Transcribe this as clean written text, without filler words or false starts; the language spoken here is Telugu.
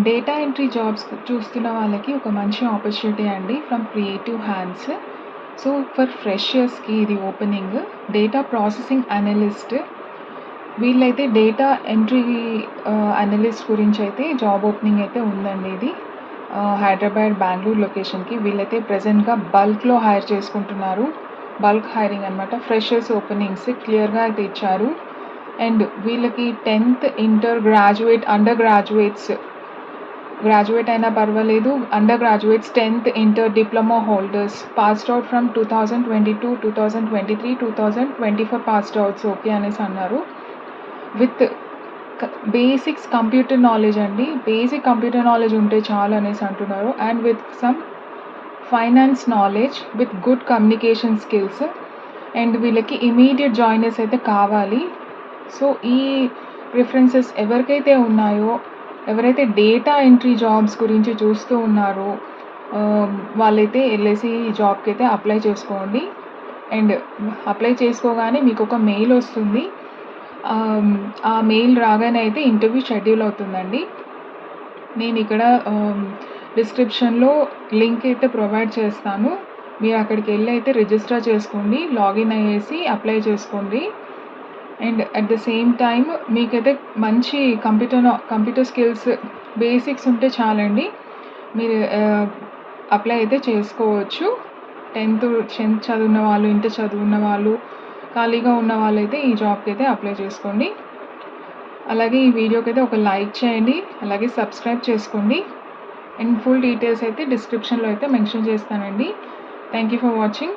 డేటా ఎంట్రీ జాబ్స్ చూస్తున్న వాళ్ళకి ఒక మంచి ఆపర్చునిటీ అండి from creative hands. So for ఫ్రెషర్స్కి ఇది ఓపెనింగ్. డేటా ప్రాసెసింగ్ అనలిస్ట్, వీళ్ళైతే డేటా ఎంట్రీ అనలిస్ట్ గురించి అయితే జాబ్ ఓపెనింగ్ అయితే ఉందండి. ఇది హైదరాబాద్, బెంగళూరు లొకేషన్కి. వీళ్ళైతే ప్రజెంట్గా బల్క్లో హైర్ చేసుకుంటున్నారు. బల్క్ హైరింగ్ అనమాట. ఫ్రెషర్స్ ఓపెనింగ్స్ క్లియర్గా అయితే ఇచ్చారు. అండ్ వీళ్ళకి 10th inter graduate, under graduate అయినా పర్వాలేదు, under graduates 10th inter diploma holders passed out from 2022, 2023, 2024 passed outs okay అనేసి అన్నారు. విత్ బేసిక్స్ కంప్యూటర్ నాలెడ్జ్ అండి, బేసిక్ కంప్యూటర్ నాలెడ్జ్ ఉంటే చాలు అనేసి అంటున్నారు. And with some finance knowledge, with good communication skills. And వీళ్ళకి ఇమీడియట్ జాయినర్స్ అయితే కావాలి. సో ఈ ప్రిఫరెన్సెస్ ఎవరికైతే ఉన్నాయో, ఎవరైతే డేటా ఎంట్రీ జాబ్స్ గురించి చూస్తూ ఉన్నారో వాళ్ళైతే వెళ్ళేసి ఈ జాబ్కి అయితే అప్లై చేసుకోండి. అండ్ అప్లై చేసుకోగానే మీకు ఒక మెయిల్ వస్తుంది. ఆ మెయిల్ రాగానే అయితే ఇంటర్వ్యూ షెడ్యూల్ అవుతుందండి. నేను ఇక్కడ డిస్క్రిప్షన్లో లింక్ అయితే ప్రొవైడ్ చేస్తాను. మీరు అక్కడికి వెళ్ళి అయితే రిజిస్టర్ చేసుకోండి, లాగిన్ అయ్యేసి అప్లై చేసుకోండి. And at the same time మీకైతే మంచి కంప్యూటర్ స్కిల్స్ బేసిక్స్ ఉంటే చాలండి, మీరు అప్లై అయితే చేసుకోవచ్చు. 10th చదువున్న వాళ్ళు, ఇంటర్ చదువున్న వాళ్ళు, ఖాళీగా ఉన్న వాళ్ళైతే ఈ జాబ్కి అయితే అప్లై చేసుకోండి. అలాగే ఈ వీడియోకి అయితే ఒక లైక్ చేయండి, అలాగే సబ్స్క్రైబ్ చేసుకోండి. అండ్ ఫుల్ డీటెయిల్స్ అయితే డిస్క్రిప్షన్లో అయితే మెన్షన్ చేస్తానండి. Thank you for watching.